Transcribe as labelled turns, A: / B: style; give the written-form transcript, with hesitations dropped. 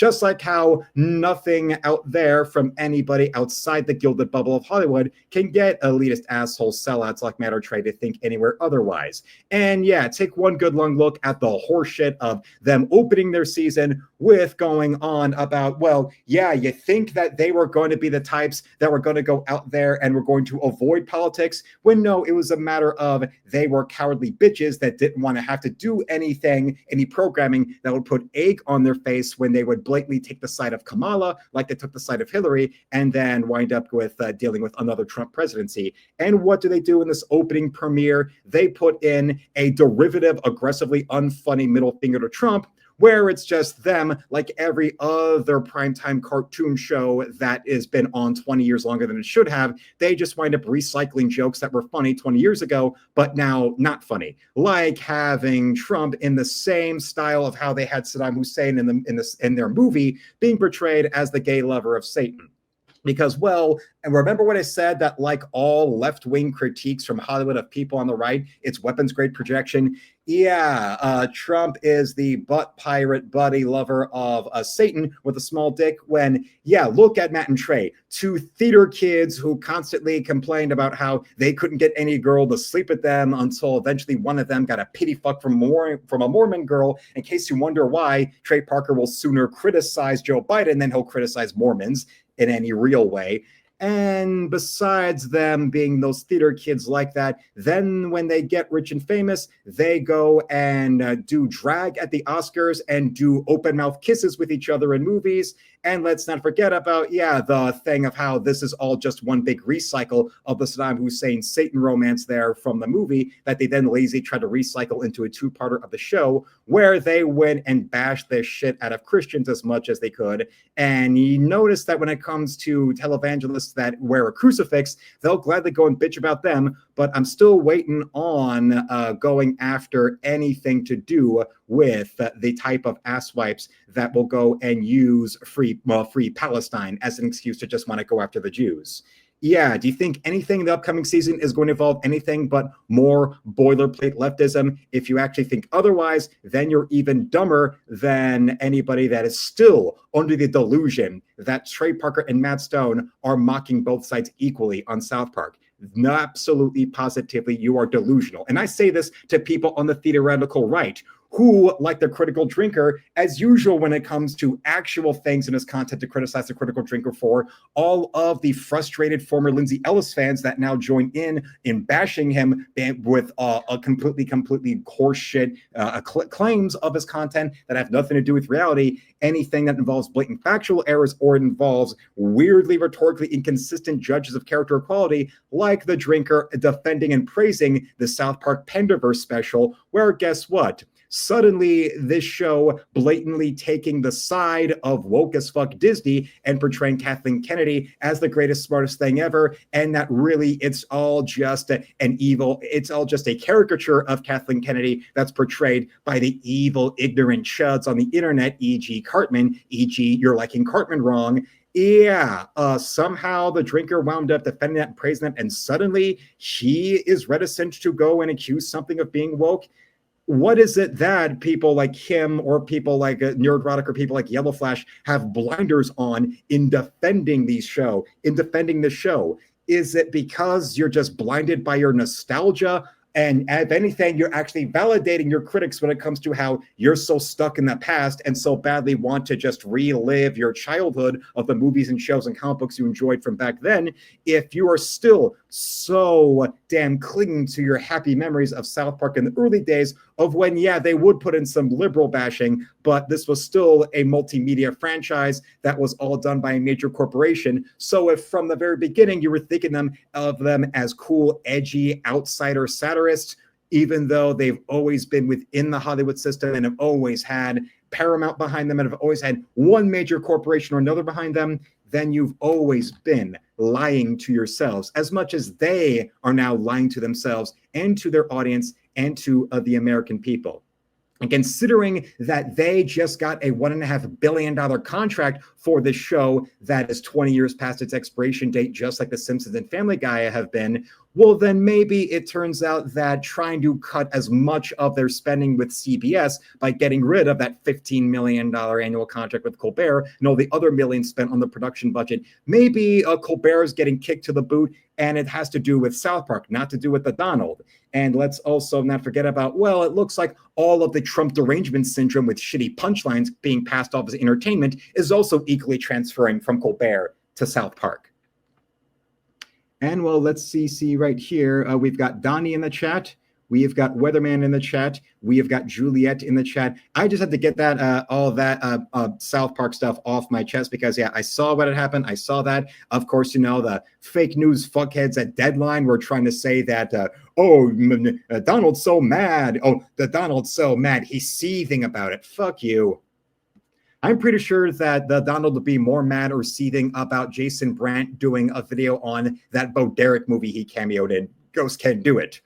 A: just like how nothing out there from anybody outside the gilded bubble of Hollywood can get elitist asshole sellouts like Matt or Trey to think anywhere otherwise. And yeah, take one good long look at the horseshit of them opening their season with going on about, well, yeah, you think that they were going to be the types that were going to go out there and were going to avoid politics, when no, it was a matter of they were cowardly bitches that didn't want to have to do anything, any programming that would put egg on their face when they would blatantly take the side of Kamala, like they took the side of Hillary, and then wind up with dealing with another Trump presidency. And what do they do in this opening premiere? They put in a derivative, aggressively unfunny middle finger to Trump, where it's just them, like every other primetime cartoon show that has been on 20 years longer than it should have. They just wind up recycling jokes that were funny 20 years ago, but now not funny. Like having Trump in the same style of how they had Saddam Hussein in their movie, being portrayed as the gay lover of Satan. Because, well, and remember what I said, that like all left-wing critiques from Hollywood of people on the right, it's weapons-grade projection. Yeah, Trump is the butt pirate buddy lover of Satan with a small dick when, yeah, look at Matt and Trey, two theater kids who constantly complained about how they couldn't get any girl to sleep with them until eventually one of them got a pity fuck from a Mormon girl. In case you wonder why, Trey Parker will sooner criticize Joe Biden than he'll criticize Mormons in any real way. And besides them being those theater kids like that, then when they get rich and famous, they go and do drag at the Oscars and do open mouth kisses with each other in movies. And let's not forget about, yeah, the thing of how this is all just one big recycle of the Saddam Hussein Satan romance there from the movie that they then lazy try to recycle into a two-parter of the show where they went and bashed the shit out of Christians as much as they could. And you notice that when it comes to televangelists that wear a crucifix, they'll gladly go and bitch about them, but I'm still waiting on going after anything to do with the type of asswipes that will go and use free Palestine as an excuse to just want to go after the Jews. Yeah, do you think anything in the upcoming season is going to involve anything but more boilerplate leftism? If you actually think otherwise, then you're even dumber than anybody that is still under the delusion that Trey Parker and Matt Stone are mocking both sides equally on South Park. Absolutely, positively, you are delusional. And I say this to people on the theoretical right who, like the critical drinker, as usual when it comes to actual things in his content to criticize the critical drinker for, all of the frustrated former Lindsay Ellis fans that now join in bashing him with a completely horseshit claims of his content that have nothing to do with reality. Anything that involves blatant factual errors or involves weirdly rhetorically inconsistent judges of character equality, like the drinker defending and praising the South Park Penderverse special, where guess what? Suddenly, this show blatantly taking the side of woke as fuck Disney and portraying Kathleen Kennedy as the greatest, smartest thing ever, and that really it's all just it's all just a caricature of Kathleen Kennedy that's portrayed by the evil, ignorant chuds on the internet, e.g. Cartman, e.g. you're liking Cartman wrong. Yeah, somehow the drinker wound up defending that and praising that, and suddenly he is reticent to go and accuse something of being woke. What is it that people like him or people like Neurotic or people like Yellow Flash have blinders on in defending the show? Is it because you're just blinded by your nostalgia? And if anything, you're actually validating your critics when it comes to how you're so stuck in the past and so badly want to just relive your childhood of the movies and shows and comic books you enjoyed from back then. If you are still so damn clinging to your happy memories of South Park in the early days of when, yeah, they would put in some liberal bashing, but this was still a multimedia franchise that was all done by a major corporation. So if from the very beginning you were thinking of them as cool, edgy, outsider satirists, even though they've always been within the Hollywood system and have always had Paramount behind them and have always had one major corporation or another behind them, then you've always been lying to yourselves as much as they are now lying to themselves and to their audience and to the American people. And considering that they just got a $1.5 billion contract for this show that is 20 years past its expiration date, just like The Simpsons and Family Guy have been, Well, then maybe it turns out that trying to cut as much of their spending with CBS by getting rid of that $15 million annual contract with Colbert and all the other millions spent on the production budget, maybe Colbert is getting kicked to the boot, and it has to do with South Park, not to do with the Donald. And let's also not forget about, well, it looks like all of the Trump derangement syndrome with shitty punchlines being passed off as entertainment is also equally transferring from Colbert to South Park. And well, let's see right here. We've got Donnie in the chat. We've got Weatherman in the chat. We have got Juliet in the chat. I just had to get that all that South Park stuff off my chest because, yeah, I saw what had happened. I saw that. Of course, you know, the fake news fuckheads at Deadline were trying to say that, Donald's so mad. Oh, the Donald's so mad. He's seething about it. Fuck you. I'm pretty sure that the Donald would be more mad or seething about Jason Brandt doing a video on that Bo Derek movie he cameoed in, Ghost Can Do It.